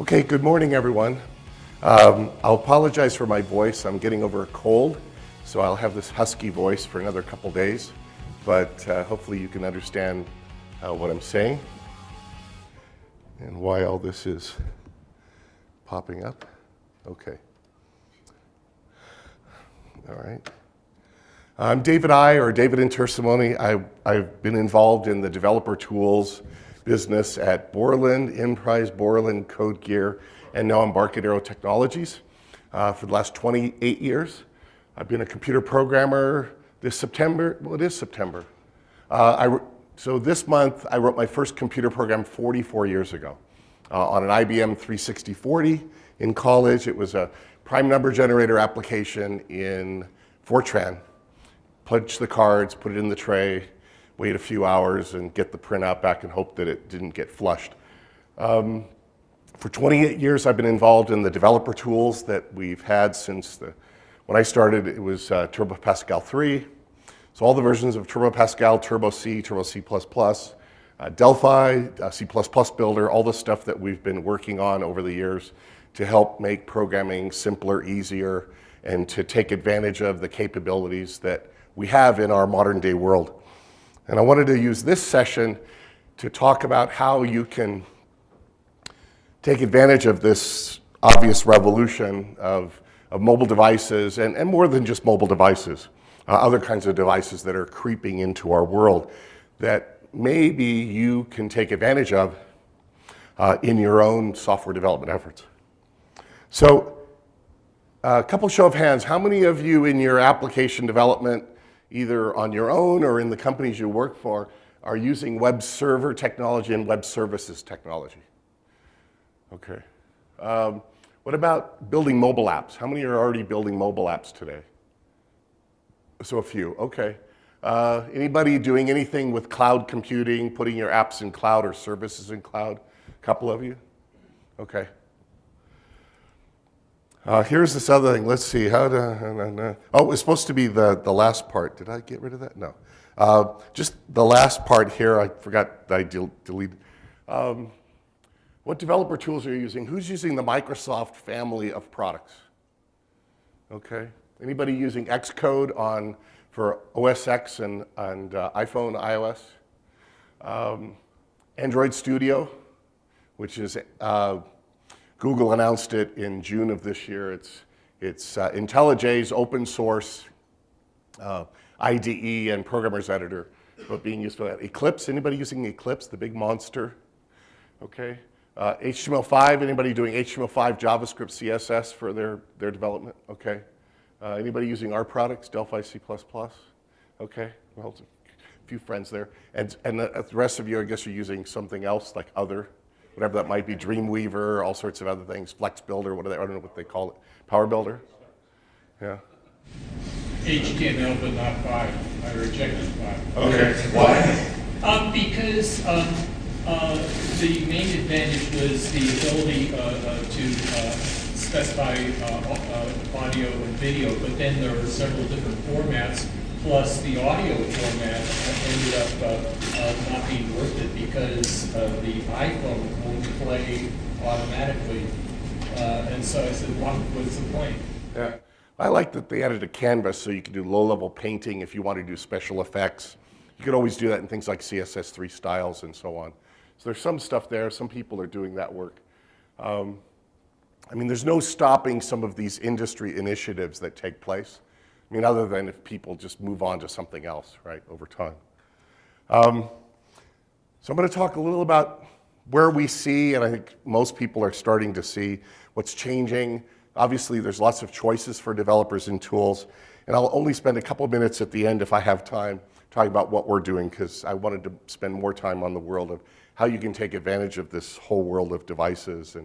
Okay, good morning, everyone. I'll apologize for my voice. I'm getting over a cold, so I'll have this husky voice for another couple days, but hopefully you can understand what I'm saying and why all this is popping up. Okay. All right. I'm David David Intersimone. I've been involved in the developer tools business at Borland, Enprise, Borland, Code Gear, and now Embarcadero Technologies for the last 28 years. I've been a computer programmer this September. Well, it is September. So this month, I wrote my first computer program 44 years ago on an IBM 36040 in college. It was a prime number generator application in Fortran. Punch the cards, put it in the tray, wait a few hours, and get the printout back and hope that it didn't get flushed. For 28 years, I've been involved in the developer tools that we've had since when I started, it was Turbo Pascal 3. So all the versions of Turbo Pascal, Turbo C, Turbo C++, Delphi, C++ Builder, all the stuff that we've been working on over the years to help make programming simpler, easier, and to take advantage of the capabilities that we have in our modern day world. And I wanted to use this session to talk about how you can take advantage of this obvious revolution of mobile devices and more than just mobile devices, other kinds of devices that are creeping into our world that maybe you can take advantage of in your own software development efforts. So a couple show of hands, how many of you in your application development, either on your own or in the companies you work for, are using web server technology and web services technology? Okay. What about building mobile apps? How many are already building mobile apps today? So a few, okay. Anybody doing anything with cloud computing, putting your apps in cloud or services in cloud? A couple of you? Okay. Here's this other thing. Let's see. Oh, it was supposed to be the last part. Did I get rid of that? No. Just the last part here. I forgot that I deleted. What developer tools are you using? Who's using the Microsoft family of products? Okay. Anybody using Xcode for OS X and iPhone, iOS? Android Studio, which is Google announced it in June of this year. It's IntelliJ's open source IDE and programmer's editor, but being used for that. Eclipse, anybody using Eclipse, the big monster? Okay. HTML5, anybody doing HTML5, JavaScript, CSS for their development? Okay. Anybody using our products, Delphi, C++? Okay. Well, a few friends there. And the rest of you, I guess, are using something else like other, whatever that might be, Dreamweaver, all sorts of other things, Flex Builder, I don't know what they call it, Power Builder? Yeah. HTML, but not 5. I rejected 5. Okay. Why? Because the main advantage was the ability to specify audio and video, but then there were several different formats, plus the audio format ended up not being worth it because the iPhone won't play automatically. And so I said, what's the point? Yeah. I like that they added a canvas so you can do low-level painting if you want to do special effects. You could always do that in things like CSS3 styles and so on. So there's some stuff there. Some people are doing that work. I mean, there's no stopping some of these industry initiatives that take place. I mean, other than if people just move on to something else, right, over time. So I'm going to talk a little about where we see, and I think most people are starting to see what's changing. Obviously, there's lots of choices for developers and tools, and I'll only spend a couple of minutes at the end if I have time talking about what we're doing, because I wanted to spend more time on the world of how you can take advantage of this whole world of devices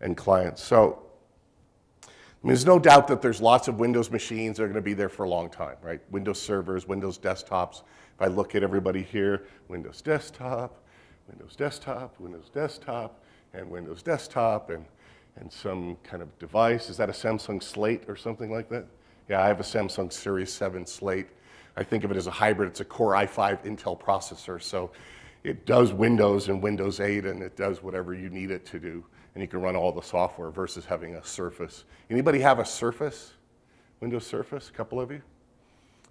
and clients. So I mean, there's no doubt that there's lots of Windows machines that are going to be there for a long time, right? Windows servers, Windows desktops. If I look at everybody here, Windows desktop, Windows desktop, Windows desktop, and Windows desktop, and some kind of device. Is that a Samsung Slate or something like that? Yeah, I have a Samsung Series 7 Slate. I think of it as a hybrid. It's a Core i5 Intel processor, so it does Windows and Windows 8, and it does whatever you need it to do. and you can run all the software versus having a Surface. Anybody have a Surface? Windows Surface? A couple of you?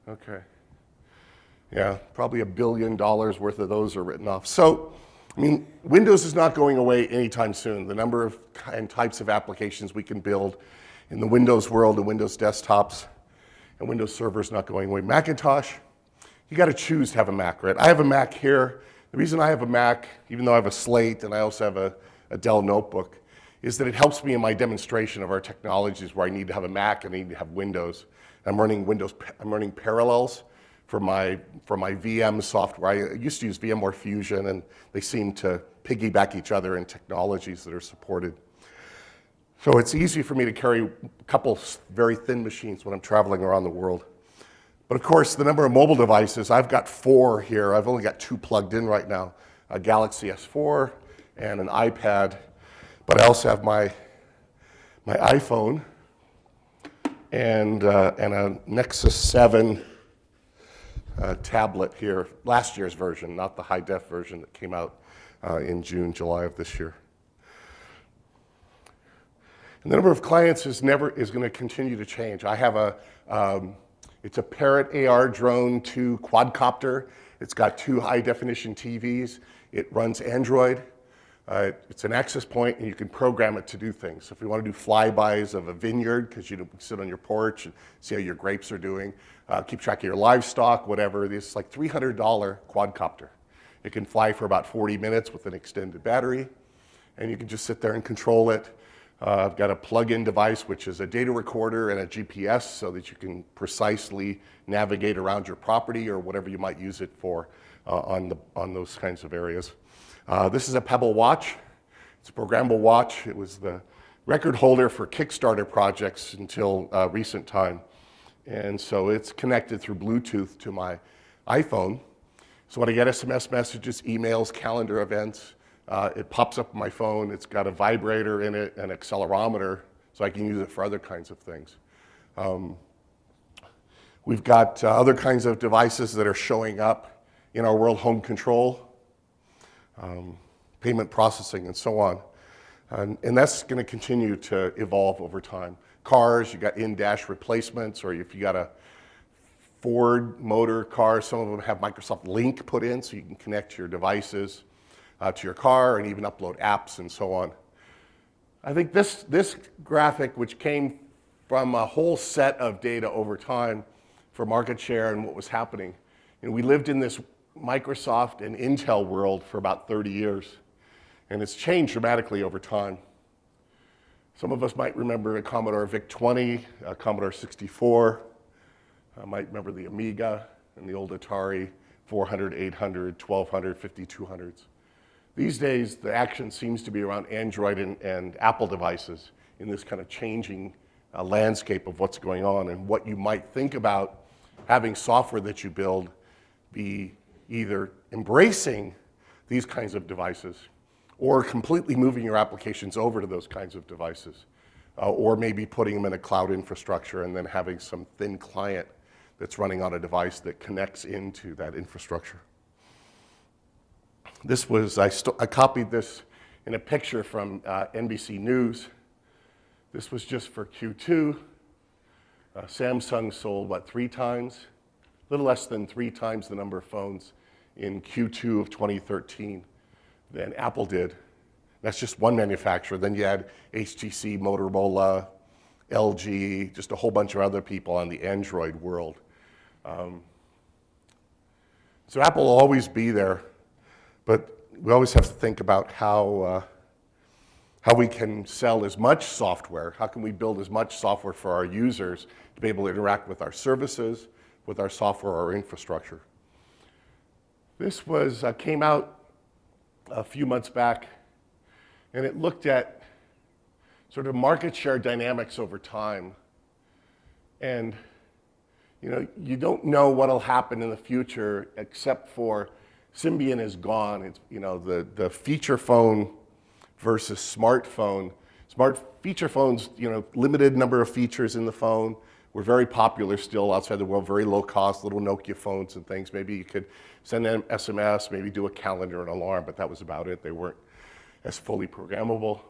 Okay. Yeah, probably $1 billion worth of those are written off. So, I mean, Windows is not going away anytime soon. The number of and types of applications we can build in the Windows world and Windows desktops and Windows Server is not going away. Macintosh, you got to choose to have a Mac, right? I have a Mac here. The reason I have a Mac, even though I have a Slate and I also have a Dell notebook, is that it helps me in my demonstration of our technologies where I need to have a Mac and I need to have Windows. I'm running Parallels for my VM software. I used to use VMware Fusion, and they seem to piggyback each other in technologies that are supported. So it's easy for me to carry a couple very thin machines when I'm traveling around the world. But of course, the number of mobile devices, I've got 4 here. I've only got 2 plugged in right now, a Galaxy S4 and an iPad. But I also have my iPhone and a Nexus 7 tablet here, last year's version, not the high-def version that came out in June, July of this year. And the number of clients is going to continue to change. I have it's a Parrot AR Drone 2 quadcopter. It's got 2 high-definition TVs. It runs Android. It's an access point, and you can program it to do things. So if you want to do flybys of a vineyard, because you sit on your porch and see how your grapes are doing, keep track of your livestock, whatever, it's like $300 quadcopter. It can fly for about 40 minutes with an extended battery, and you can just sit there and control it. I've got a plug-in device, which is a data recorder and a GPS, so that you can precisely navigate around your property or whatever you might use it for on those kinds of areas. This is a Pebble watch. It's a programmable watch. It was the record holder for Kickstarter projects until recent time. And so it's connected through Bluetooth to my iPhone. So when I get SMS messages, emails, calendar events, it pops up on my phone. It's got a vibrator in it, an accelerometer, so I can use it for other kinds of things. We've got other kinds of devices that are showing up in our world: home control, payment processing, and so on. And that's going to continue to evolve over time. Cars, you got in-dash replacements, or if you got a Ford motor car, some of them have Microsoft Link put in, so you can connect your devices to your car and even upload apps and so on. I think this graphic, which came from a whole set of data over time for market share and what was happening, we lived in this Microsoft and Intel world for about 30 years, and it's changed dramatically over time. Some of us might remember a Commodore VIC-20, a Commodore 64. I might remember the Amiga and the old Atari 400, 800, 1200, 5200s. These days, the action seems to be around Android and Apple devices in this kind of changing landscape of what's going on, and what you might think about having software that you build be either embracing these kinds of devices or completely moving your applications over to those kinds of devices, or maybe putting them in a cloud infrastructure and then having some thin client that's running on a device that connects into that infrastructure. This was, I copied this in a picture from NBC News. This was just for Q2. Samsung sold, 3 times? A little less than 3 times the number of phones in Q2 of 2013 than Apple did. That's just one manufacturer. Then you had HTC, Motorola, LG, just a whole bunch of other people on the Android world. So Apple will always be there, but we always have to think about how we can sell as much software, how can we build as much software for our users to be able to interact with our services, with our software, our infrastructure. This was came out a few months back, and it looked at sort of market share dynamics over time. And you don't know what'll happen in the future, except for Symbian is gone. It's the feature phone versus smartphone. Feature phones, limited number of features in the phone, were very popular still outside the world, very low cost, little Nokia phones and things. Maybe you could send them SMS, maybe do a calendar and alarm, but that was about it. They weren't as fully programmable.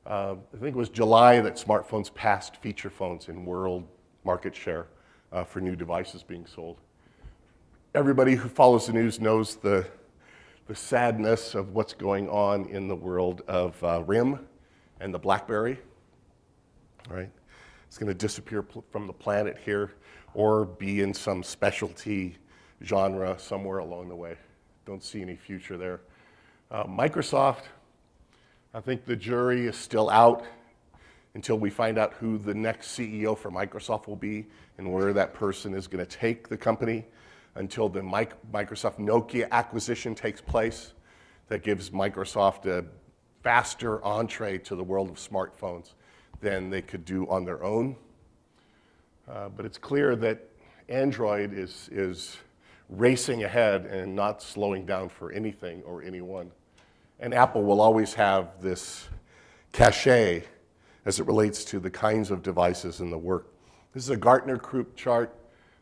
I think it was July that smartphones passed feature phones in world market share for new devices being sold. Everybody who follows the news knows the sadness of what's going on in the world of RIM and the BlackBerry, right? It's going to disappear from the planet here or be in some specialty genre somewhere along the way. Don't see any future there. Microsoft, I think the jury is still out until we find out who the next CEO for Microsoft will be and where that person is going to take the company, until the Microsoft Nokia acquisition takes place that gives Microsoft a faster entree to the world of smartphones than they could do on their own. But it's clear that Android is racing ahead and not slowing down for anything or anyone. And Apple will always have this cachet as it relates to the kinds of devices and the work. This is a Gartner Group chart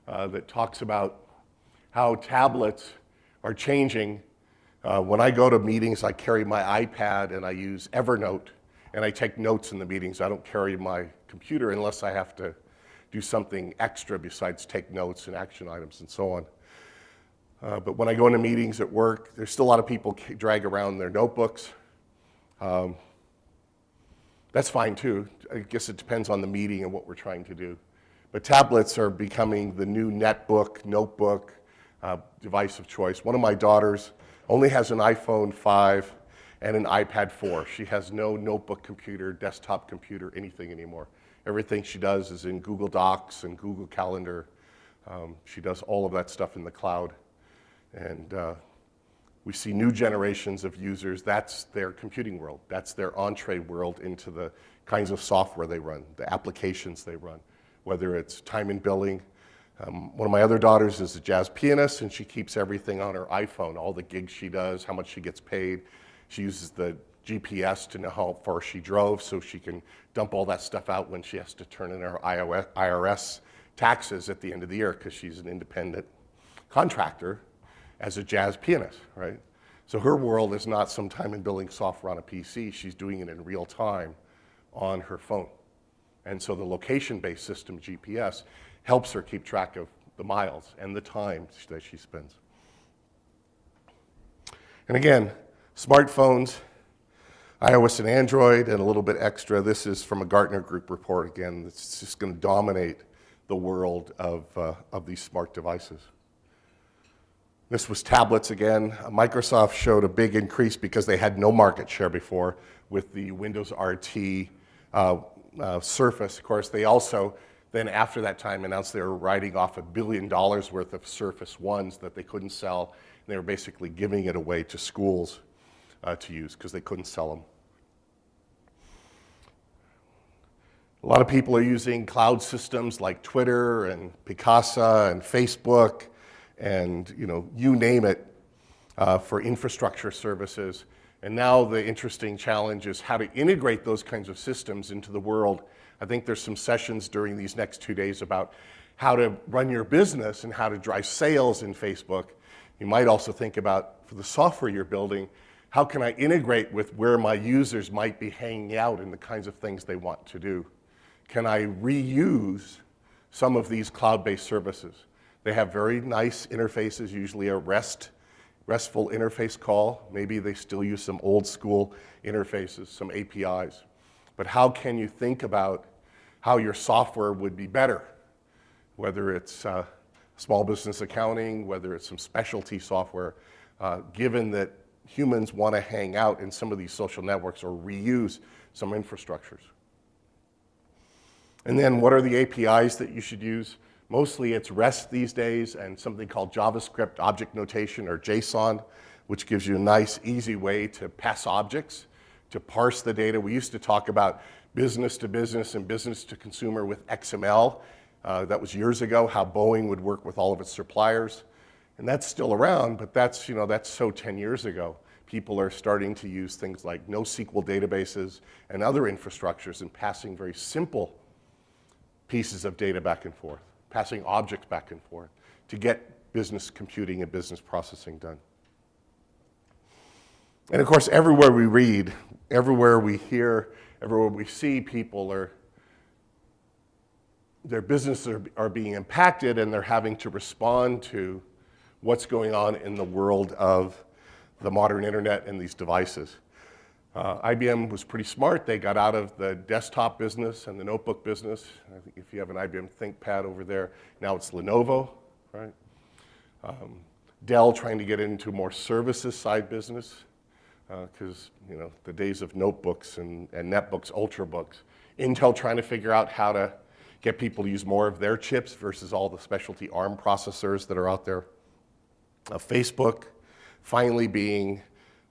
that talks about how tablets are changing. When I go to meetings, I carry my iPad and I use Evernote, and I take notes in the meetings. I don't carry my computer unless I have to do something extra besides take notes and action items and so on. But when I go into meetings at work, there's still a lot of people drag around their notebooks. That's fine too. I guess it depends on the meeting and what we're trying to do. But tablets are becoming the new netbook, notebook, device of choice. One of my daughters only has an iPhone 5 and an iPad 4. She has no notebook computer, desktop computer, anything anymore. Everything she does is in Google Docs and Google Calendar. She does all of that stuff in the cloud. And we see new generations of users, that's their computing world. That's their entree world into the kinds of software they run, the applications they run, whether it's time and billing. One of my other daughters is a jazz pianist, and she keeps everything on her iPhone, all the gigs she does, how much she gets paid. She uses the GPS to know how far she drove so she can dump all that stuff out when she has to turn in her IRS taxes at the end of the year, because she's an independent contractor as a jazz pianist, right? So her world is not some time and billing software on a PC. She's doing it in real time on her phone. And so the location-based system, GPS, helps her keep track of the miles and the time that she spends. And again, smartphones, iOS and Android, and a little bit extra. This is from a Gartner Group report. Again, it's just going to dominate the world of these smart devices. This was tablets again. Microsoft showed a big increase because they had no market share before with the Windows RT Surface. Of course, they also then after that time announced they were writing off $1 billion worth of Surface Ones that they couldn't sell. And they were basically giving it away to schools to use because they couldn't sell them. A lot of people are using cloud systems like Twitter and Picasa and Facebook and you name it for infrastructure services. And now the interesting challenge is how to integrate those kinds of systems into the world. I think there's some sessions during these next 2 days about how to run your business and how to drive sales in Facebook. You might also think about, for the software you're building, how can I integrate with where my users might be hanging out and the kinds of things they want to do? Can I reuse some of these cloud-based services? They have very nice interfaces, usually a RESTful interface call. Maybe they still use some old school interfaces, some APIs. But how can you think about how your software would be better? Whether it's small business accounting, whether it's some specialty software, given that humans want to hang out in some of these social networks or reuse some infrastructures. And then what are the APIs that you should use? Mostly it's REST these days and something called JavaScript Object Notation, or JSON, which gives you a nice, easy way to pass objects, to parse the data. We used to talk about business to business and business to consumer with XML. That was years ago, how Boeing would work with all of its suppliers. And that's still around, but that's so 10 years ago. People are starting to use things like NoSQL databases and other infrastructures and passing very simple pieces of data back and forth, passing objects back and forth to get business computing and business processing done. And of course, everywhere we read, everywhere we hear everywhere we see people their businesses are being impacted, and they're having to respond to what's going on in the world of the modern internet and these devices. IBM was pretty smart. They got out of the desktop business and the notebook business. I think if you have an IBM ThinkPad over there, now it's Lenovo, right? Dell trying to get into more services side business, because the days of notebooks and netbooks, ultrabooks. Intel trying to figure out how to get people to use more of their chips versus all the specialty ARM processors that are out there. Facebook finally being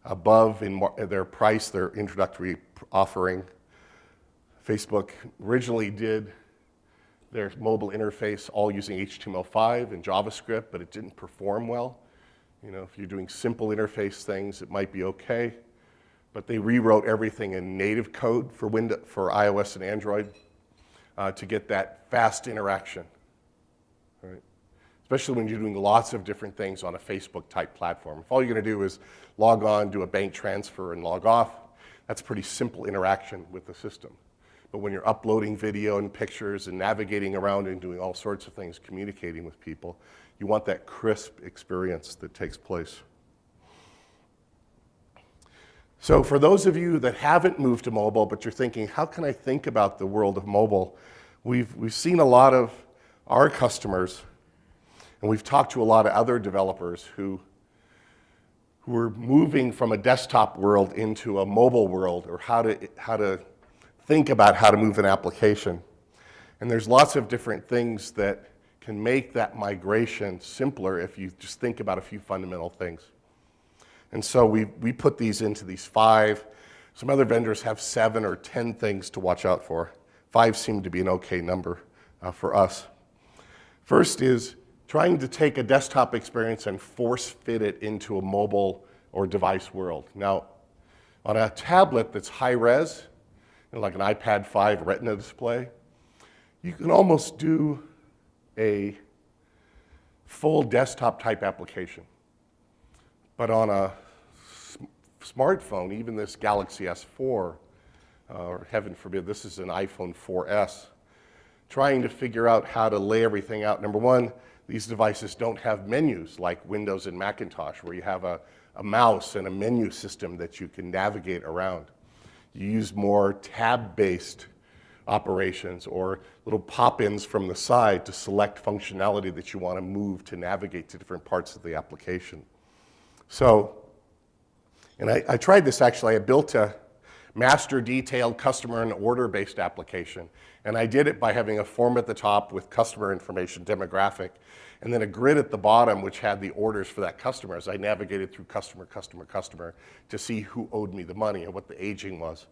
above in their price, their introductory offering. Facebook originally did their mobile interface all using HTML5 and JavaScript, but it didn't perform well. If you're doing simple interface things, it might be okay. But they rewrote everything in native code for iOS and Android to get that fast interaction, right? Especially when you're doing lots of different things on a Facebook-type platform. If all you're going to do is log on, do a bank transfer, and log off, that's pretty simple interaction with the system. But when you're uploading video and pictures and navigating around and doing all sorts of things, communicating with people, you want that crisp experience that takes place. So for those of you that haven't moved to mobile, but you're thinking, how can I think about the world of mobile? We've seen a lot of our customers, and we've talked to a lot of other developers who are moving from a desktop world into a mobile world, or how to think about how to move an application. And there's lots of different things that can make that migration simpler if you just think about a few fundamental things. And so we put these into these 5. Some other vendors have 7 or 10 things to watch out for. 5 seemed to be an okay number for us. First is trying to take a desktop experience and force fit it into a mobile or device world. Now, on a tablet that's high res, like an iPad 5 Retina display, you can almost do a full desktop type application. But on a smartphone, even this Galaxy S4, or heaven forbid, this is an iPhone 4S, trying to figure out how to lay everything out. Number one, these devices don't have menus like Windows and Macintosh, where you have a mouse and a menu system that you can navigate around. You use more tab-based operations or little pop-ins from the side to select functionality that you want to move to navigate to different parts of the application. So, and I tried this actually. I built a master detailed customer and order-based application. And I did it by having a form at the top with customer information, demographic, and then a grid at the bottom which had the orders for that customer as I navigated through customer to see who owed me the money and what the aging was.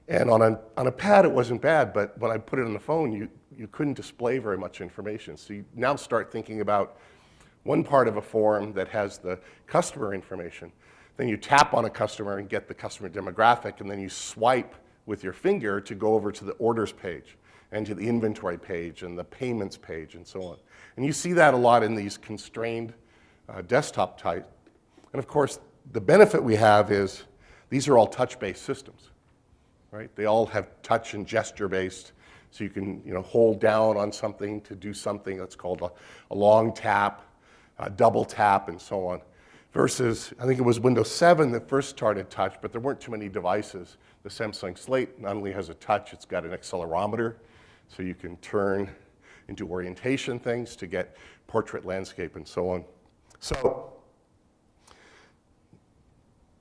And on a pad it wasn't bad, but when I put it on the phone, you couldn't display very much information. So you now start thinking about one part of a form that has the customer information. Then you tap on a customer and get the customer demographic, and then you swipe with your finger to go over to the orders page and to the inventory page and the payments page and so on. And you see that a lot in these constrained desktop type. And of course, the benefit we have is these are all touch-based systems, right? They all have touch and gesture-based, so you can hold down on something to do something that's called a long tap, a double tap, and so on. Versus, I think it was Windows 7 that first started touch, but there weren't too many devices. The Samsung Slate not only has a touch, it's got an accelerometer, so you can turn into orientation things to get portrait, landscape, and so on. So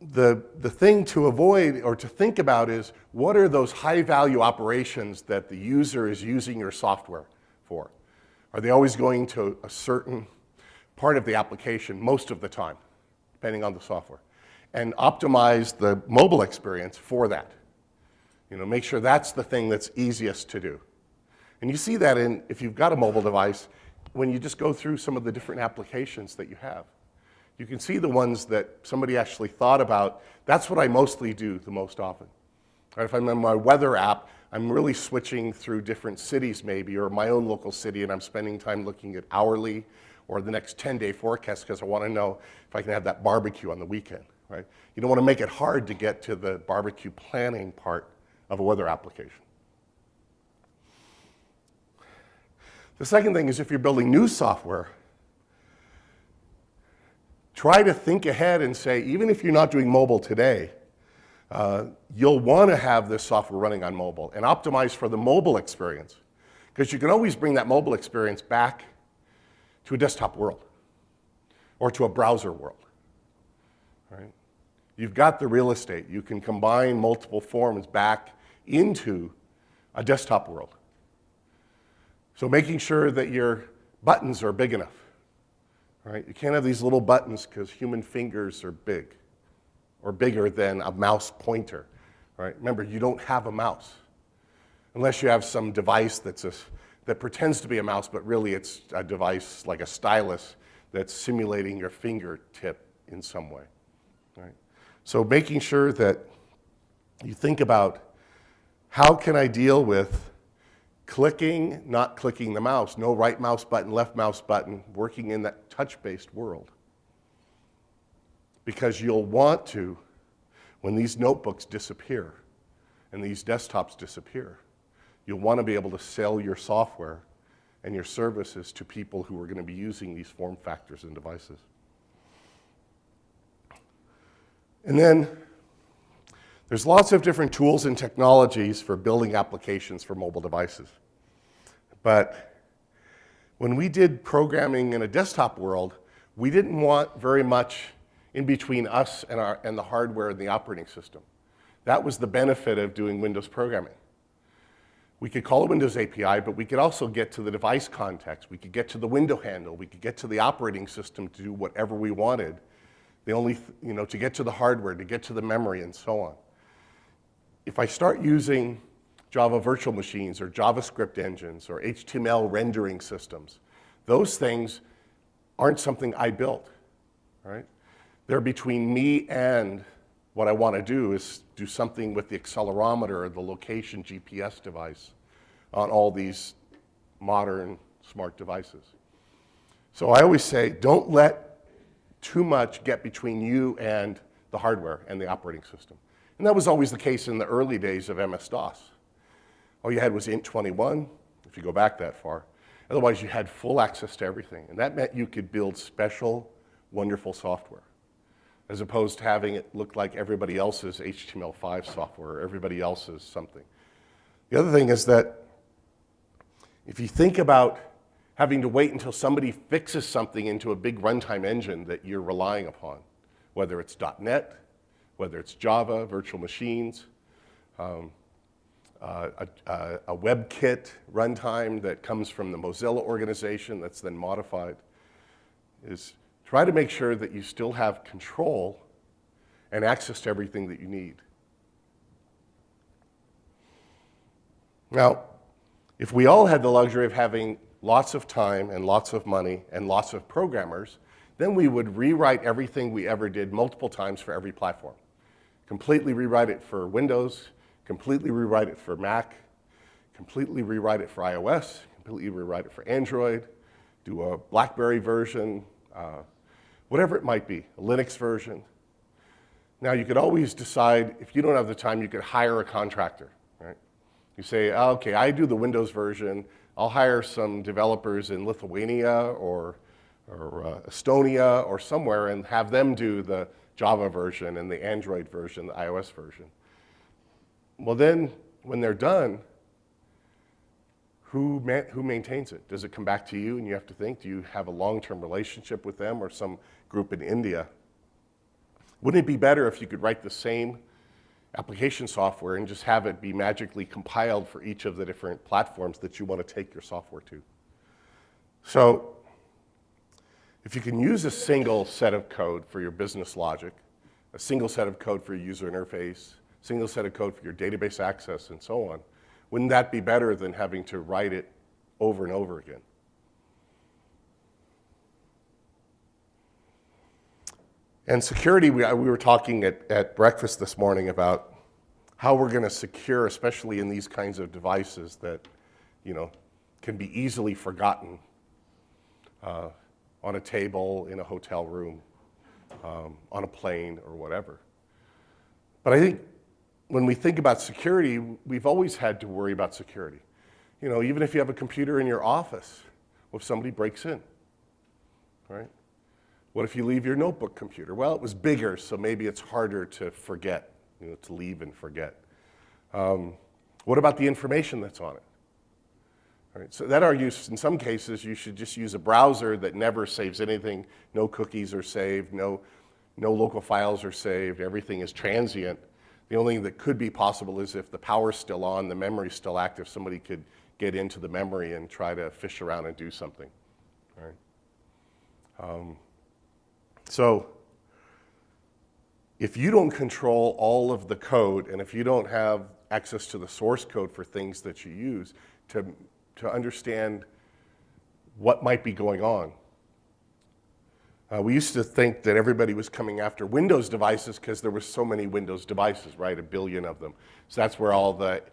the thing to avoid or to think about is, what are those high-value operations that the user is using your software for? Are they always going to a certain part of the application most of the time, depending on the software? And optimize the mobile experience for that. Make sure that's the thing that's easiest to do. And you see that if you've got a mobile device, when you just go through some of the different applications that you have. You can see the ones that somebody actually thought about. That's what I mostly do the most often. Right, if I'm in my weather app, I'm really switching through different cities maybe, or my own local city, and I'm spending time looking at hourly or the next 10-day forecast because I want to know if I can have that barbecue on the weekend. Right? You don't want to make it hard to get to the barbecue planning part of a weather application. The second thing is if you're building new software, try to think ahead and say, even if you're not doing mobile today, you'll want to have this software running on mobile and optimize for the mobile experience, because you can always bring that mobile experience back to a desktop world or to a browser world, right? You've got the real estate. You can combine multiple forms back into a desktop world. So making sure that your buttons are big enough, right? You can't have these little buttons because human fingers are big or bigger than a mouse pointer, right? Remember, you don't have a mouse unless you have some device that pretends to be a mouse, but really it's a device like a stylus that's simulating your fingertip in some way, right? So making sure that you think about, how can I deal with clicking, not clicking the mouse, no right mouse button, left mouse button, working in that touch-based world. Because you'll want to, when these notebooks disappear and these desktops disappear, you'll want to be able to sell your software and your services to people who are going to be using these form factors and devices. And then there's lots of different tools and technologies for building applications for mobile devices. But when we did programming in a desktop world, we didn't want very much in between us and the hardware and the operating system. That was the benefit of doing Windows programming. We could call a Windows API, but we could also get to the device context. We could get to the window handle. We could get to the operating system to do whatever we wanted. To get to the hardware, to get to the memory, and so on. If I start using Java virtual machines or JavaScript engines or HTML rendering systems, those things aren't something I built, right? They're between me and what I want to do is do something with the accelerometer or the location GPS device on all these modern smart devices. So I always say, don't let too much get between you and the hardware and the operating system. And that was always the case in the early days of MS-DOS. All you had was int21, if you go back that far. Otherwise, you had full access to everything. And that meant you could build special, wonderful software, as opposed to having it look like everybody else's HTML5 software or everybody else's something. The other thing is that if you think about having to wait until somebody fixes something into a big runtime engine that you're relying upon, whether it's .NET, whether it's Java, virtual machines, a WebKit runtime that comes from the Mozilla organization that's then modified, is try to make sure that you still have control and access to everything that you need. Now, if we all had the luxury of having lots of time and lots of money and lots of programmers, then we would rewrite everything we ever did multiple times for every platform. Completely rewrite it for Windows, completely rewrite it for Mac, completely rewrite it for iOS, completely rewrite it for Android, do a BlackBerry version, whatever it might be, a Linux version. Now, you could always decide, if you don't have the time, you could hire a contractor, right? You say, oh, okay, I do the Windows version. I'll hire some developers in Lithuania or Estonia or somewhere and have them do the Java version and the Android version, the iOS version. Well, then, when they're done, who maintains it? Does it come back to you and you have to think, do you have a long-term relationship with them or some group in India? Wouldn't it be better if you could write the same application software and just have it be magically compiled for each of the different platforms that you want to take your software to? So if you can use a single set of code for your business logic, a single set of code for your user interface, a single set of code for your database access, and so on, wouldn't that be better than having to write it over and over again? And security, we were talking at breakfast this morning about how we're going to secure, especially in these kinds of devices that, can be easily forgotten on a table, in a hotel room, on a plane, or whatever. But I think when we think about security, we've always had to worry about security. You know, even if you have a computer in your office, what if somebody breaks in, right? What if you leave your notebook computer? Well, it was bigger, so maybe it's harder to forget, you know, to leave and forget. What about the information that's on it? All right, so that argues, in some cases, you should just use a browser that never saves anything. No cookies are saved, no local files are saved, everything is transient. The only thing that could be possible is if the power's still on, the memory's still active, somebody could get into the memory and try to fish around and do something. All right. So if you don't control all of the code, and if you don't have access to the source code for things that you use to understand what might be going on. We used to think that everybody was coming after Windows devices because there were so many Windows devices, right? 1 billion of them. So that's where all the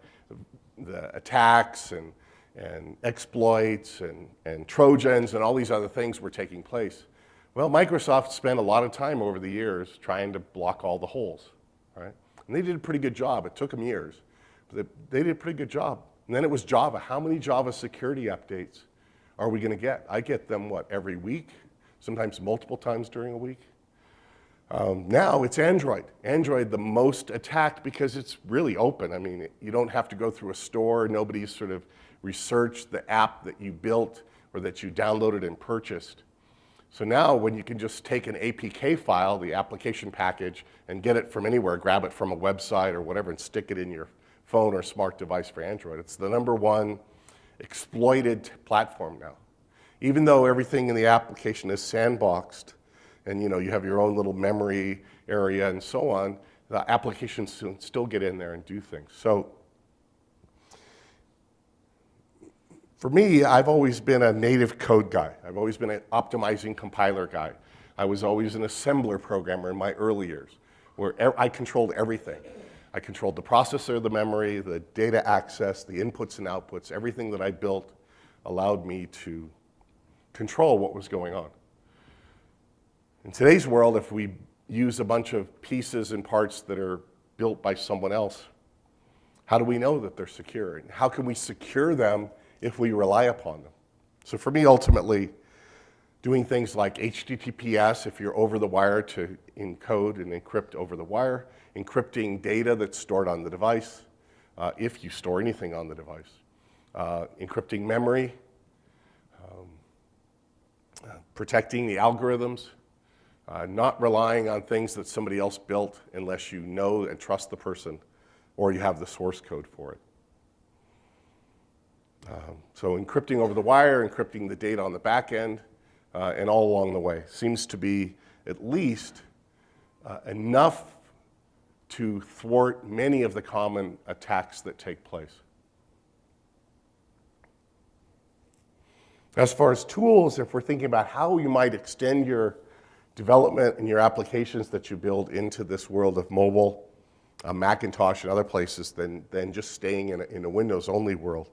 attacks and exploits and Trojans and all these other things were taking place. Well, Microsoft spent a lot of time over the years trying to block all the holes, right? And they did a pretty good job. It took them years, but they did a pretty good job. And then it was Java. How many Java security updates are we going to get? I get them, what, every week? Sometimes multiple times during a week. Now it's Android. Android the most attacked because it's really open. I mean, you don't have to go through a store. Nobody's sort of researched the app that you built or that you downloaded and purchased. So now when you can just take an APK file, the application package, and get it from anywhere, grab it from a website or whatever and stick it in your phone or smart device for Android. It's the #1 exploited platform now. Even though everything in the application is sandboxed and you have your own little memory area and so on, the applications still get in there and do things. So for me, I've always been a native code guy. I've always been an optimizing compiler guy. I was always an assembler programmer in my early years where I controlled everything. I controlled the processor, the memory, the data access, the inputs and outputs. Everything that I built allowed me to control what was going on. In today's world, if we use a bunch of pieces and parts that are built by someone else, how do we know that they're secure? And how can we secure them if we rely upon them? So for me, ultimately, doing things like HTTPS, if you're over the wire, to encode and encrypt over the wire, encrypting data that's stored on the device, if you store anything on the device, encrypting memory, protecting the algorithms, not relying on things that somebody else built unless you know and trust the person or you have the source code for it. So encrypting over the wire, encrypting the data on the back end, and all along the way seems to be at least enough to thwart many of the common attacks that take place. As far as tools, if we're thinking about how you might extend your development and your applications that you build into this world of mobile, Macintosh and other places than just staying in a Windows-only world,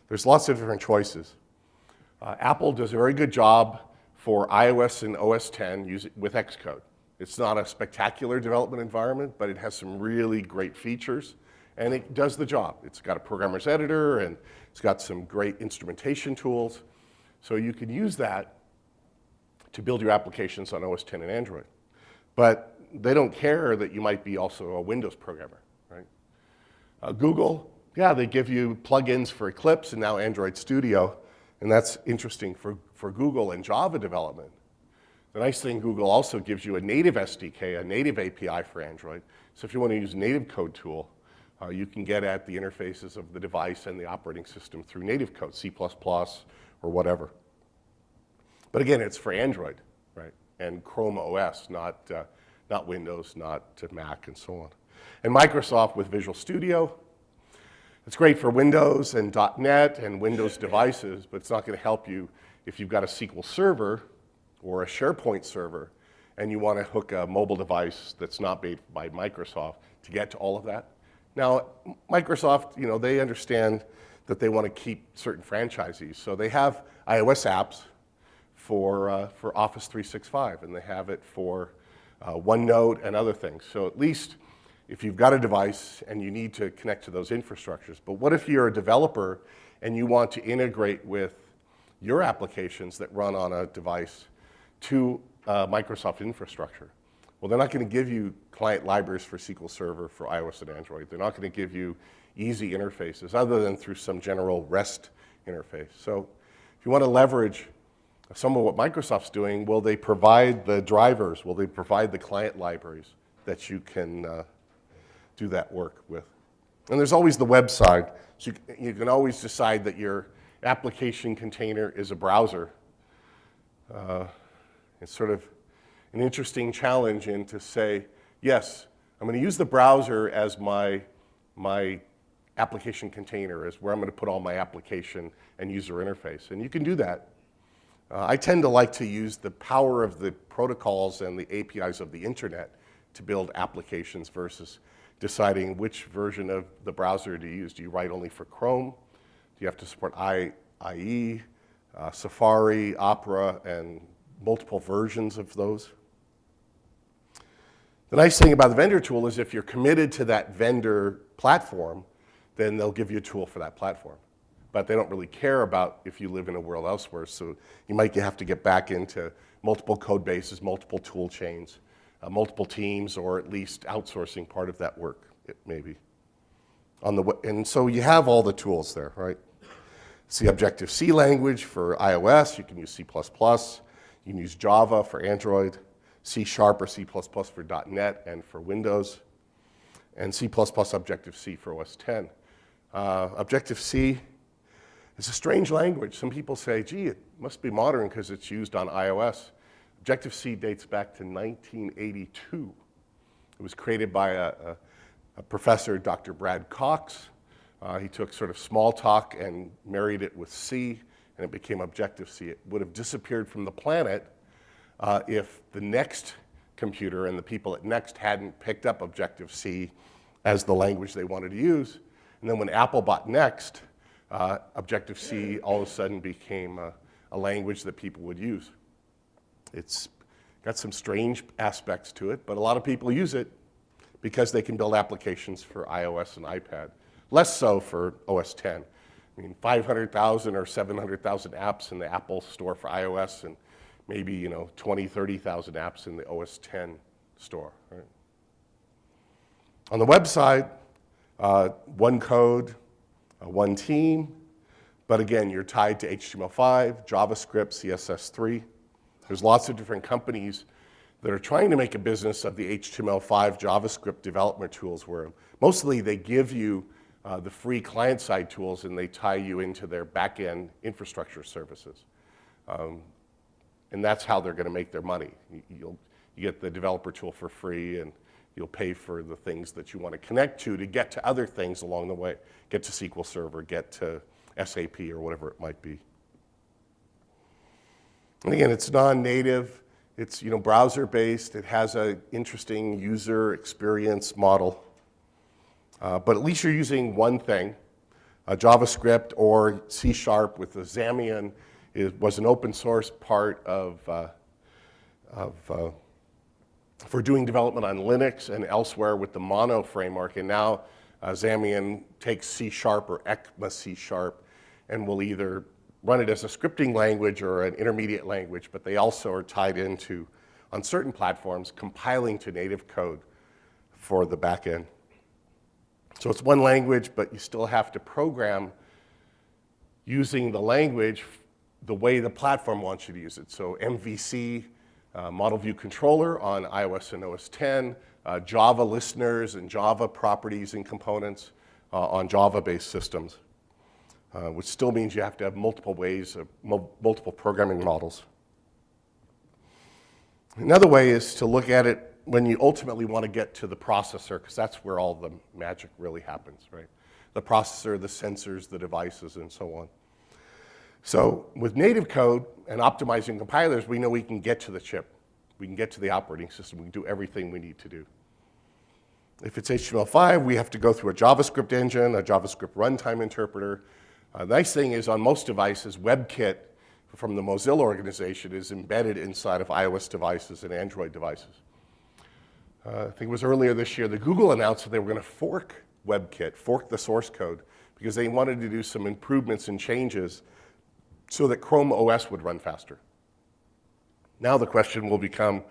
there's lots of different choices. Apple does a very good job for iOS and OS X with Xcode. It's not a spectacular development environment, but it has some really great features, and it does the job. It's got a programmer's editor, and it's got some great instrumentation tools. So you can use that to build your applications on OS X and Android. But they don't care that you might be also a Windows programmer, right? Google, yeah, they give you plugins for Eclipse and now Android Studio, and that's interesting for Google and Java development. The nice thing, Google also gives you a native SDK, a native API for Android. So if you want to use a native code tool, you can get at the interfaces of the device and the operating system through native code, C++ or whatever. But again, it's for Android, right? And Chrome OS, not Windows, not Mac, and so on. And Microsoft with Visual Studio, it's great for Windows and .NET and Windows devices, but it's not going to help you if you've got a SQL server or a SharePoint server and you want to hook a mobile device that's not made by Microsoft to get to all of that. Now, Microsoft, they understand that they want to keep certain franchises. So they have iOS apps for Office 365, and they have it for OneNote and other things. So at least if you've got a device and you need to connect to those infrastructures. But what if you're a developer and you want to integrate with your applications that run on a device to Microsoft infrastructure? Well, they're not going to give you client libraries for SQL Server for iOS and Android. They're not going to give you easy interfaces other than through some general REST interface. So if you want to leverage some of what Microsoft's doing, will they provide the drivers? Will they provide the client libraries that you can do that work with? And there's always the web side. So you can always decide that your application container is a browser. It's sort of an interesting challenge in to say, yes, I'm going to use the browser as my application container, as where I'm going to put all my application and user interface. And you can do that. I tend to like to use the power of the protocols and the APIs of the internet to build applications versus deciding which version of the browser to use. Do you write only for Chrome? Do you have to support IE, Safari, Opera, and multiple versions of those? The nice thing about the vendor tool is if you're committed to that vendor platform, then they'll give you a tool for that platform. But they don't really care about if you live in a world elsewhere, so you might have to get back into multiple code bases, multiple tool chains, multiple teams, or at least outsourcing part of that work, maybe. And so you have all the tools there, right? It's the Objective-C language for iOS. You can use C++. You can use Java for Android, C# or C++ for .NET and for Windows, and C++ Objective-C for OS X. Objective-C is a strange language. Some people say, gee, it must be modern because it's used on iOS. Objective-C dates back to 1982. It was created by a professor, Dr. Brad Cox. He took sort of Smalltalk and married it with C, and it became Objective-C. It would have disappeared from the planet if the Next computer and the people at Next hadn't picked up Objective-C as the language they wanted to use. And then when Apple bought Next, Objective-C all of a sudden became a language that people would use. It's got some strange aspects to it, but a lot of people use it because they can build applications for iOS and iPad. Less so for OS X. I mean, 500,000 or 700,000 apps in the Apple Store for iOS, and maybe 20, 30,000 apps in the OS X store. Right? On the website, one code, one team, but again, you're tied to HTML5, JavaScript, CSS3. There's lots of different companies that are trying to make a business of the HTML5 JavaScript development tools, where mostly they give you the free client-side tools and they tie you into their back-end infrastructure services. And that's how they're going to make their money. You get the developer tool for free, and you'll pay for the things that you want to connect to get to other things along the way. Get to SQL Server, get to SAP, or whatever it might be. And again, it's non-native. It's browser-based. It has an interesting user experience model. But at least you're using one thing. JavaScript or C# with the Xamian was an open source part for doing development on Linux and elsewhere with the Mono framework. And now Xamian takes C# or ECMA C# and will either run it as a scripting language or an intermediate language, but they also are tied into, on certain platforms, compiling to native code for the back end. So it's one language, but you still have to program using the language the way the platform wants you to use it. So MVC, Model View Controller on iOS and OS X, Java listeners and Java properties and components on Java-based systems, which still means you have to have multiple ways of multiple programming models. Another way is to look at it when you ultimately want to get to the processor, because that's where all the magic really happens, right? The processor, the sensors, the devices, and so on. So with native code and optimizing compilers, we know we can get to the chip. We can get to the operating system. We can do everything we need to do. If it's HTML5, we have to go through a JavaScript engine, a JavaScript runtime interpreter. The nice thing is on most devices, WebKit from the Mozilla organization is embedded inside of iOS devices and Android devices. I think it was earlier this year, that Google announced that they were going to fork WebKit, fork the source code, because they wanted to do some improvements and changes so that Chrome OS would run faster. Now the question will become,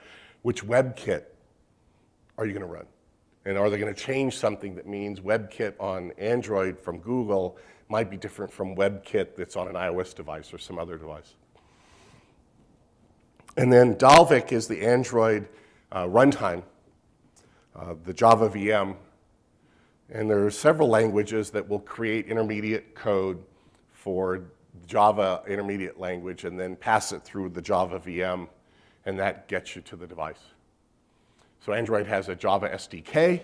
which WebKit are you going to run? And are they going to change something that means WebKit on Android from Google might be different from WebKit that's on an iOS device or some other device? And then Dalvik is the Android runtime, the Java VM. And there are several languages that will create intermediate code for Java intermediate language and then pass it through the Java VM, and that gets you to the device. So Android has a Java SDK,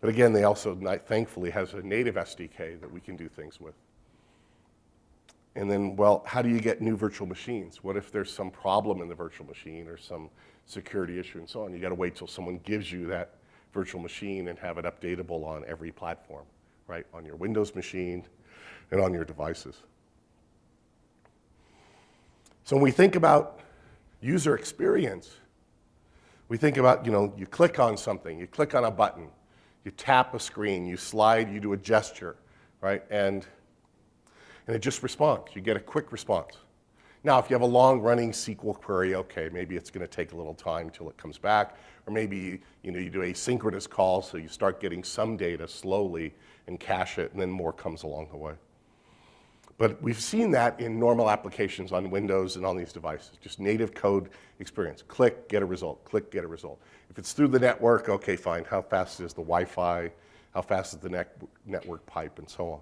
but again, they also thankfully has a native SDK that we can do things with. And then, well, how do you get new virtual machines? What if there's some problem in the virtual machine or some security issue and so on? You got to wait till someone gives you that virtual machine and have it updatable on every platform, right? On your Windows machine and on your devices. So when we think about user experience, we think about, you click on something, you click on a button, you tap a screen, you slide, you do a gesture, right? And it just responds. You get a quick response. Now, if you have a long-running SQL query, okay, maybe it's going to take a little time till it comes back, or maybe you do asynchronous calls, so you start getting some data slowly and cache it, and then more comes along the way. But we've seen that in normal applications on Windows and on these devices, just native code experience. Click, get a result, click, get a result. If it's through the network, okay, fine. How fast is the Wi-Fi? How fast is the network pipe, and so on.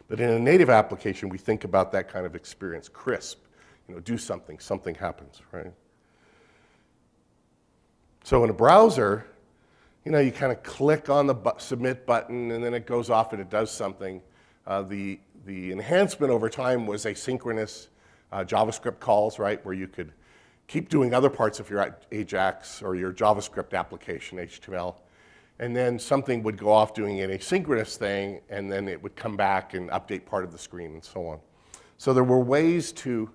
But in a native application, we think about that kind of experience, crisp. Do something, something happens, right? So in a browser, you kind of click on the submit button, and then it goes off and it does something. The enhancement over time was asynchronous JavaScript calls, right, where you could keep doing other parts of your AJAX or your JavaScript application, HTML, and then something would go off doing an asynchronous thing, and then it would come back and update part of the screen and so on. So there were ways to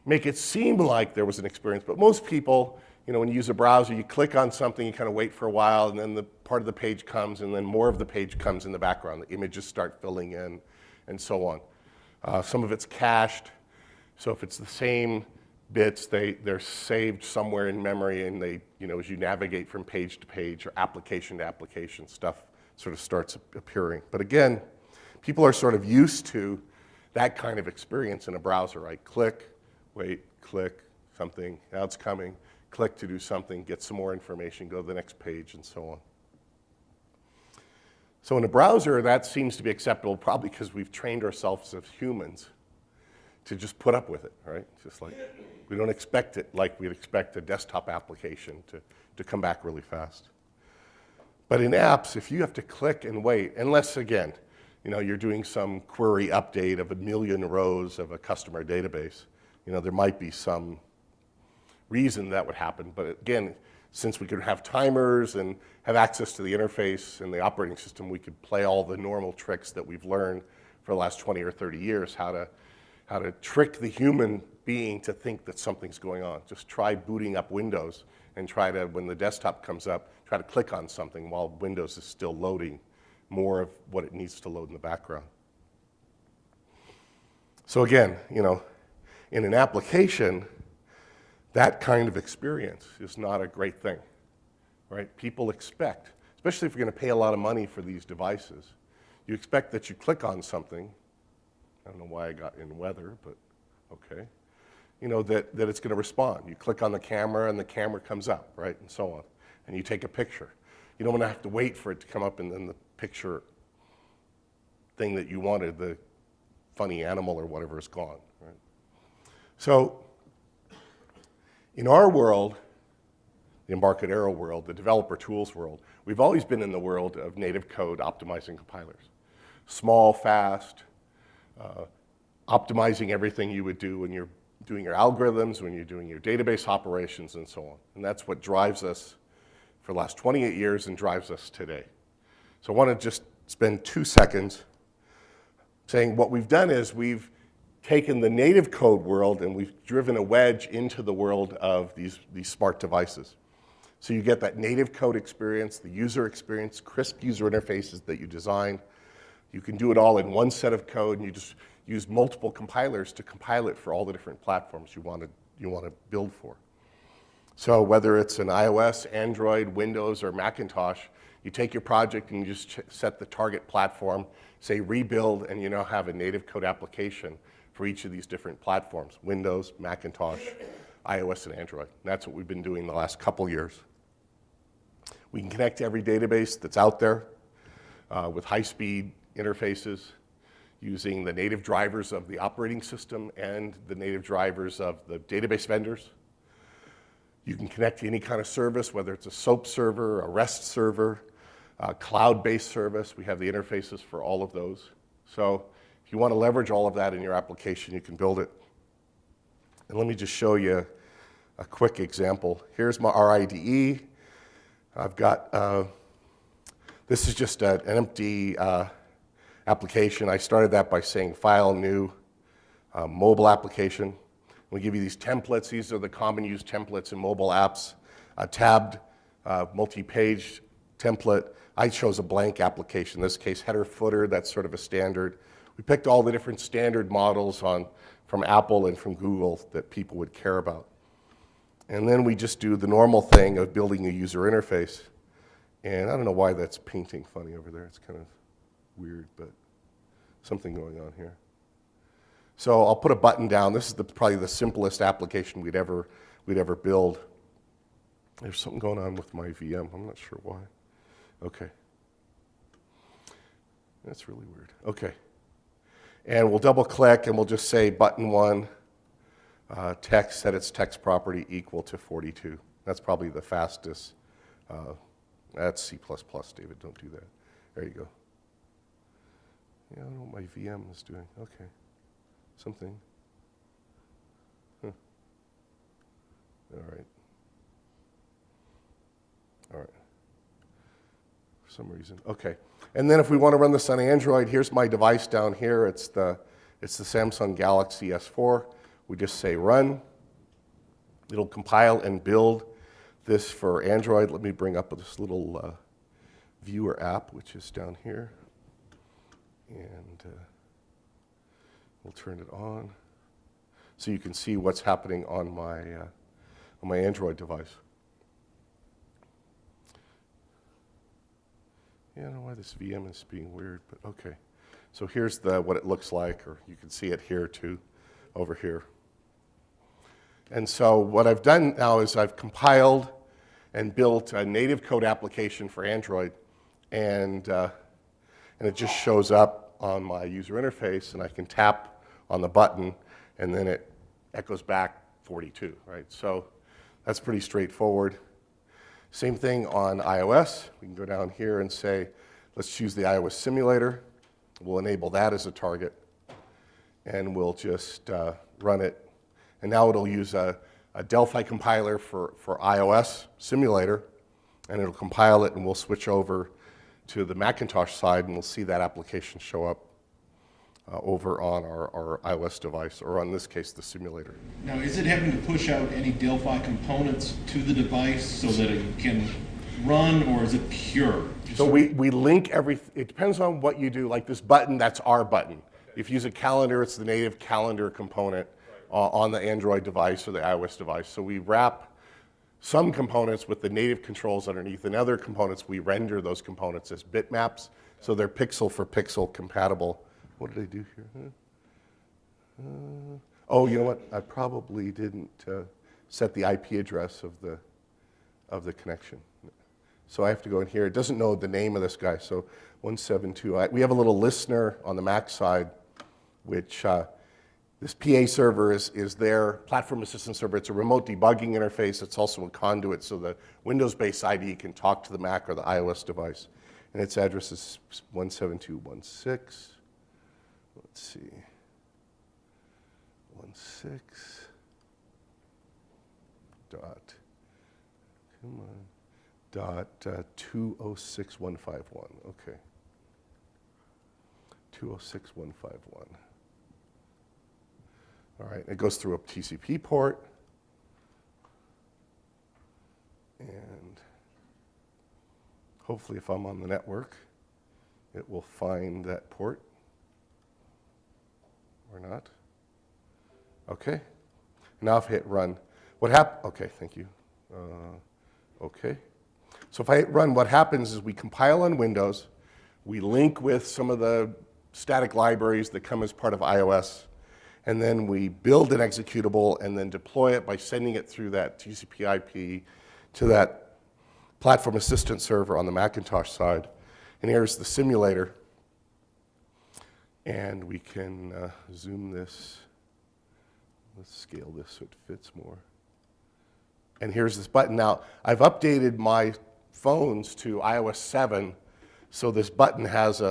make it seem like there was an experience, but most people, when you use a browser, you click on something, you kind of wait for a while, and then the part of the page comes, and then more of the page comes in the background. The images start filling in, and so on. Some of it's cached, so if it's the same bits, they're saved somewhere in memory, and they, as you navigate from page to page or application to application, stuff sort of starts appearing. But again, people are sort of used to that kind of experience in a browser, right? Click, wait, click, something, now it's coming. Click to do something, get some more information, go to the next page, and so on. So in a browser, that seems to be acceptable, probably because we've trained ourselves as humans to just put up with it, right? Just like, we don't expect it like we'd expect a desktop application to come back really fast. But in apps, if you have to click and wait, unless, again, you're doing some query update of 1 million rows of a customer database, there might be some reason that would happen. But again, since we could have timers and have access to the interface and the operating system, we could play all the normal tricks that we've learned for the last 20 or 30 years, how to trick the human being to think that something's going on. Just try booting up Windows and try to, when the desktop comes up, try to click on something while Windows is still loading more of what it needs to load in the background. So again, in an application, that kind of experience is not a great thing, right? People expect, especially if you're going to pay a lot of money for these devices, you expect that you click on something. I don't know why I got in weather, but okay. That it's going to respond. You click on the camera and the camera comes up, right, and so on. And you take a picture. You don't want to have to wait for it to come up and then the picture thing that you wanted, the funny animal or whatever, is gone, right? So in our world, the Embarcadero world, the developer tools world, we've always been in the world of native code optimizing compilers. Small, fast, optimizing everything you would do when you're doing your algorithms, when you're doing your database operations, and so on. And that's what drives us for the last 28 years and drives us today. So I want to just spend 2 seconds saying what we've done is we've taken the native code world and we've driven a wedge into the world of these smart devices. So you get that native code experience, the user experience, crisp user interfaces that you designed. You can do it all in one set of code, and you just use multiple compilers to compile it for all the different platforms you want to build for. So whether it's an iOS, Android, Windows, or Macintosh, you take your project and you just set the target platform, say rebuild, and you now have a native code application for each of these different platforms, Windows, Macintosh, iOS, and Android. And that's what we've been doing the last couple years. We can connect to every database that's out there with high-speed interfaces using the native drivers of the operating system and the native drivers of the database vendors. You can connect to any kind of service, whether it's a SOAP server, a REST server, a cloud-based service. We have the interfaces for all of those. So if you want to leverage all of that in your application, you can build it. And let me just show you a quick example. Here's our IDE. I've got, this is just an empty application. I started that by saying File, New, Mobile Application. We give you these templates. These are the common used templates in mobile apps. A tabbed, multi-page template. I chose a blank application. In this case, header, footer, that's sort of a standard. We picked all the different standard models from Apple and from Google that people would care about. And then we just do the normal thing of building a user interface. And I don't know why that's painting funny over there. It's kind of weird, but something going on here. So I'll put a button down. This is probably the simplest application we'd ever build. There's something going on with my VM. I'm not sure why. Okay. That's really weird. Okay. And we'll double click and we'll just say button 1, text, set its text property equal to 42. That's probably the fastest. That's C++, David, don't do that. There you go. Yeah, I don't know what my VM is doing. Okay. Something. Huh. All right. All right. For some reason. Okay. And then if we want to run this on Android, here's my device down here. It's the Samsung Galaxy S4. We just say run. It'll compile and build this for Android. Let me bring up this little viewer app, which is down here. And we'll turn it on so you can see what's happening on my Android device. Yeah, I don't know why this VM is being weird, but okay. So here's what it looks like, or you can see it here too, over here. And so what I've done now is I've compiled and built a native code application for Android, and it just shows up on my user interface, and I can tap on the button, and then it echoes back 42, right? So that's pretty straightforward. Same thing on iOS. We can go down here and say, let's choose the iOS simulator. We'll enable that as a target, and we'll just run it. And now it'll use a Delphi compiler for iOS simulator, and it'll compile it, and we'll switch over to the Macintosh side, and we'll see that application show up over on our iOS device, or in this case, the simulator. Now, is it having to push out any Delphi components to the device so that it can run, or is it pure? So we link everything. It depends on what you do. Like this button, that's our button. If you use a calendar, it's the native calendar component on the Android device or the iOS device. So we wrap some components with the native controls underneath, and other components, we render those components as bitmaps, so they're pixel for pixel compatible. What did I do here? Oh, you know what? I probably didn't set the IP address of the connection. So I have to go in here. It doesn't know the name of this guy, so 172. We have a little listener on the Mac side, which this PA server is their platform assistant server. It's a remote debugging interface. It's also a conduit, so the Windows-based IDE can talk to the Mac or the iOS device. And its address is 172.1.6. Let's see, 1.6 dot, come on, dot 206.151, okay. 206.151. All right, it goes through a TCP port, and hopefully if I'm on the network, it will find that port, or not. Okay, now if I hit run, okay, thank you. Okay, so if I hit run, what happens is we compile on Windows, we link with some of the static libraries that come as part of iOS, and then we build an executable and then deploy it by sending it through that TCP IP to that platform assistant server on the Macintosh side. And here's the simulator. And we can zoom this. Let's scale this so it fits more. And here's this button. Now, I've updated my phones to iOS 7, so this button has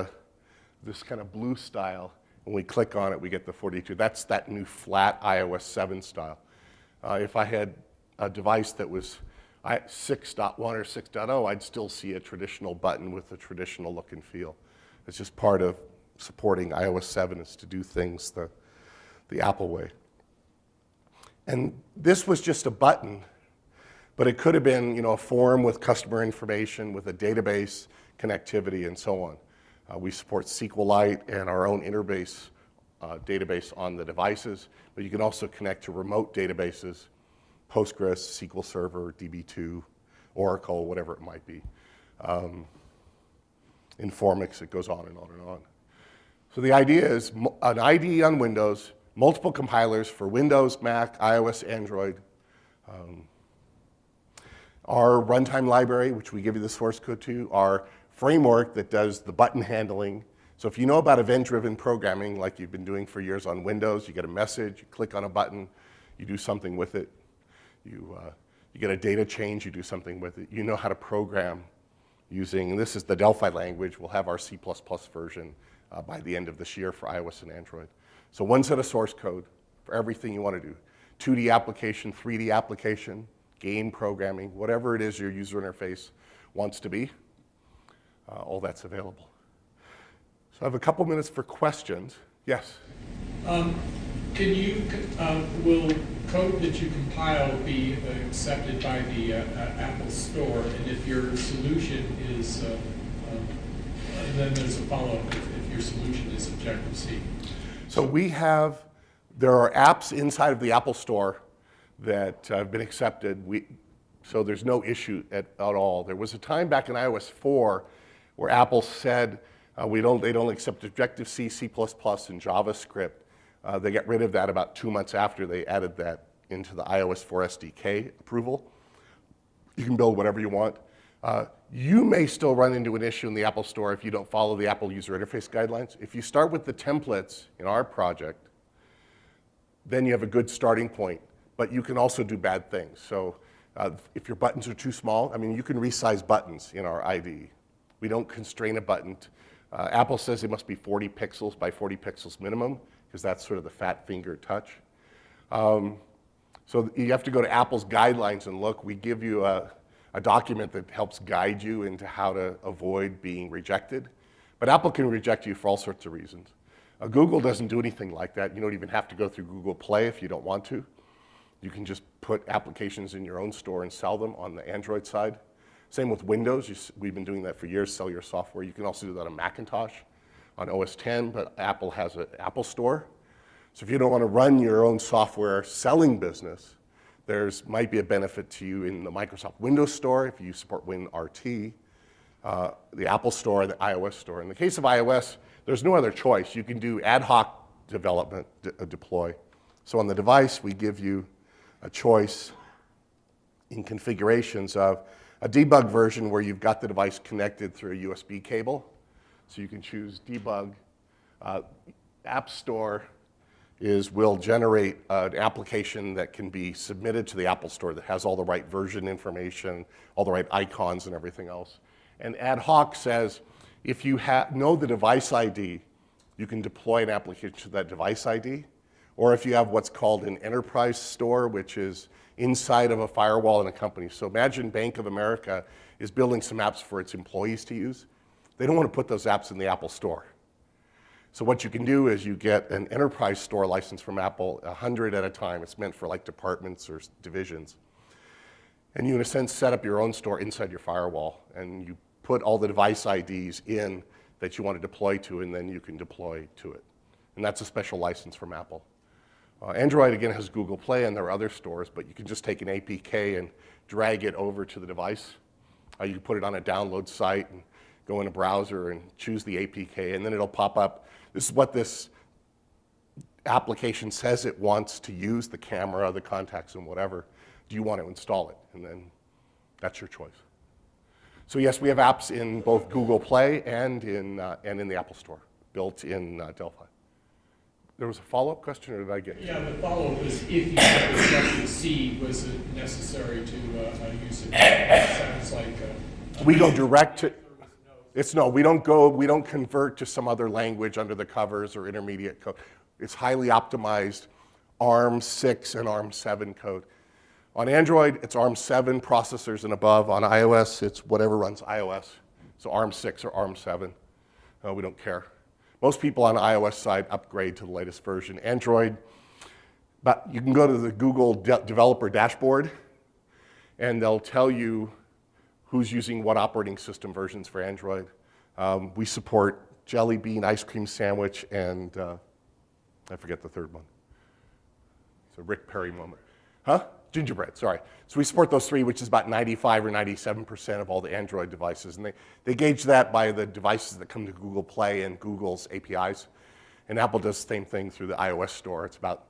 this kind of blue style. When we click on it, we get the 42. That's that new flat iOS 7 style. If I had a device that was 6.1 or 6.0, I'd still see a traditional button with a traditional look and feel. It's just part of supporting iOS 7 is to do things the Apple way. And this was just a button, but it could have been, a form with customer information, with a database connectivity, and so on. We support SQLite and our own Interbase database on the devices, but you can also connect to remote databases, Postgres, SQL Server, DB2, Oracle, whatever it might be. Informix, it goes on and on and on. So the idea is an IDE on Windows, multiple compilers for Windows, Mac, iOS, Android. Our runtime library, which we give you the source code to, our framework that does the button handling. So if you know about event-driven programming, like you've been doing for years on Windows, you get a message, you click on a button, you do something with it. You get a data change, you do something with it. You know how to program using, and this is the Delphi language. We'll have our C++ version by the end of this year for iOS and Android. So one set of source code for everything you want to do. 2D application, 3D application, game programming, whatever it is your user interface wants to be, all that's available. So I have a couple minutes for questions. Yes? Will code that you compile be accepted by the Apple Store? And if your solution is, then there's a follow-up if your solution is Objective-C. So there are apps inside of the Apple Store that have been accepted. So there's no issue at all. There was a time back in iOS 4 where Apple said they don't accept Objective-C, C++, and JavaScript. They got rid of that about 2 months after they added that into the iOS 4 SDK approval. You can build whatever you want. You may still run into an issue in the Apple Store if you don't follow the Apple user interface guidelines. If you start with the templates in our project, then you have a good starting point, but you can also do bad things. So if your buttons are too small, you can resize buttons in our IDE. We don't constrain a button. Apple says it must be 40 pixels by 40 pixels minimum, because that's sort of the fat finger touch. So you have to go to Apple's guidelines and look. We give you a document that helps guide you into how to avoid being rejected. But Apple can reject you for all sorts of reasons. Google doesn't do anything like that. You don't even have to go through Google Play if you don't want to. You can just put applications in your own store and sell them on the Android side. Same with Windows. We've been doing that for years, sell your software. You can also do that on Macintosh, on OS X, but Apple has an Apple Store. So if you don't want to run your own software selling business, might be a benefit to you in the Microsoft Windows Store if you support WinRT, the Apple Store, the iOS Store. In the case of iOS, there's no other choice. You can do ad hoc development, deploy. So on the device, we give you a choice in configurations of a debug version where you've got the device connected through a USB cable. So you can choose debug. App Store will generate an application that can be submitted to the Apple Store that has all the right version information, all the right icons and everything else. And ad hoc says, if you know the device ID, you can deploy an application to that device ID. Or if you have what's called an enterprise store, which is inside of a firewall in a company. So imagine Bank of America is building some apps for its employees to use. They don't want to put those apps in the Apple Store. So what you can do is you get an enterprise store license from Apple, 100 at a time. It's meant for like departments or divisions. And you, in a sense, set up your own store inside your firewall. And you put all the device IDs in that you want to deploy to, and then you can deploy to it. And that's a special license from Apple. Android, again, has Google Play, and there are other stores, but you can just take an APK and drag it over to the device. You can put it on a download site and go in a browser and choose the APK, and then it'll pop up. This is what this application says it wants to use, the camera, the contacts, and whatever. Do you want to install it? And then that's your choice. So yes, we have apps in both Google Play and in the Apple Store, built in Delphi. There was a follow-up question, or did I get? Yeah, the follow-up was if you had the Objective-C, was it necessary to use it? It sounds like We go direct to. It's no. We don't convert to some other language under the covers or intermediate code. It's highly optimized ARM6 and ARM7 code. On Android, it's ARM7 processors and above. On iOS, it's whatever runs iOS. So ARM6 or ARM7. We don't care. Most people on the iOS side upgrade to the latest version. Android, but you can go to the Google developer dashboard, and they'll tell you who's using what operating system versions for Android. We support Jelly Bean, Ice Cream Sandwich, and I forget the third one. It's a Rick Perry moment. Huh? Gingerbread, sorry. So we support those three, which is about 95 or 97% of all the Android devices. And they gauge that by the devices that come to Google Play and Google's APIs. And Apple does the same thing through the iOS store. It's about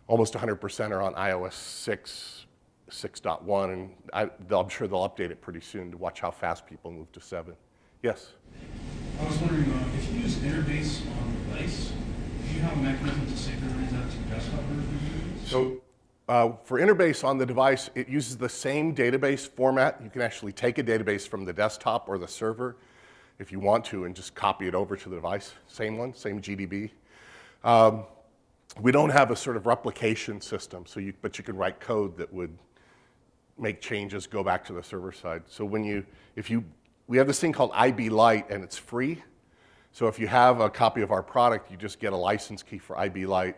almost 100% are on iOS 6, 6.1, and I'm sure they'll update it pretty soon to watch how fast people move to 7. Yes? I was wondering, if you use Interface on the device, do you have a mechanism to synchronize that to desktop versions? So for Interbase on the device, it uses the same database format. You can actually take a database from the desktop or the server if you want to and just copy it over to the device. Same one, same GDB. We don't have a sort of replication system, but you can write code that would make changes, go back to the server side. So we have this thing called IB Lite, and it's free. So if you have a copy of our product, you just get a license key for IB Lite.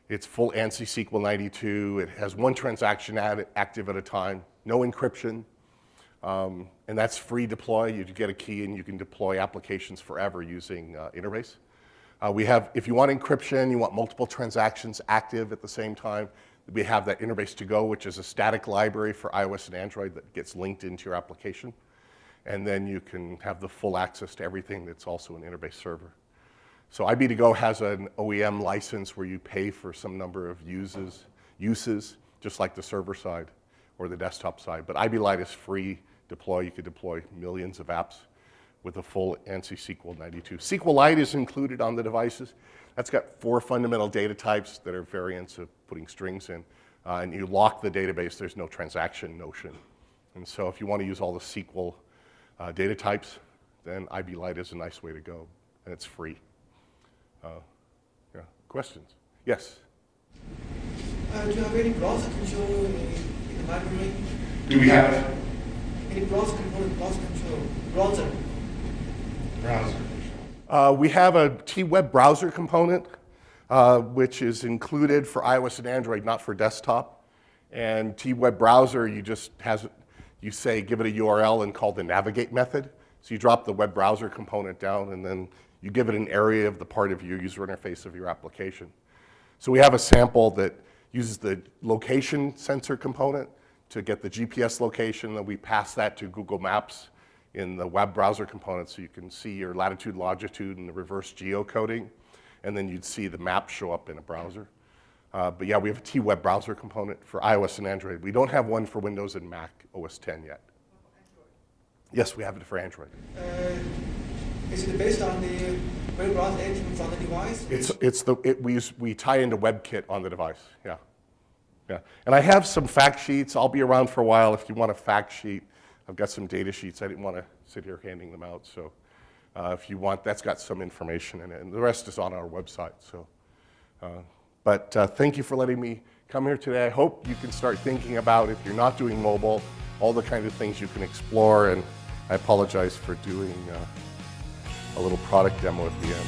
It's full ANSI SQL 92. It has one transaction active at a time, no encryption, and that's free deploy. You get a key and you can deploy applications forever using Interbase. If you want encryption, you want multiple transactions active at the same time, we have that Interbase to go, which is a static library for iOS and Android that gets linked into your application. And then you can have the full access to everything that's also an Interbase server. So IB2Go has an OEM license where you pay for some number of uses, just like the server side or the desktop side. But IB Lite is free deploy. You could deploy millions of apps with a full ANSI SQL 92. SQLite is included on the devices. That's got 4 fundamental data types that are variants of putting strings in. And you lock the database. There's no transaction notion. And so if you want to use all the SQL data types, then IB Lite is a nice way to go. And it's free. Questions? Yes? Do you have any browser control in the library? Do we have? Any browser component, browser control, browser? We have a T-Web browser component, which is included for iOS and Android, not for desktop. And T-Web browser, you give it a URL and call the navigate method. So you drop the web browser component down, and then you give it an area of the part of your user interface of your application. So we have a sample that uses the location sensor component to get the GPS location, and we pass that to Google Maps in the web browser component so you can see your latitude, longitude, and the reverse geocoding, and then you'd see the map show up in a browser. But yeah, we have a T-Web browser component for iOS and Android. We don't have one for Windows and Mac OS X yet. Yes, we have it for Android. Is it based on the web browser engines on the device? We tie into WebKit on the device. Yeah. And I have some fact sheets. I'll be around for a while if you want a fact sheet. I've got some data sheets. I didn't want to sit here handing them out. So if you want, that's got some information in it. And the rest is on our website. So, but thank you for letting me come here today. I hope you can start thinking about, if you're not doing mobile, all the kind of things you can explore. And I apologize for doing a little product demo at the end.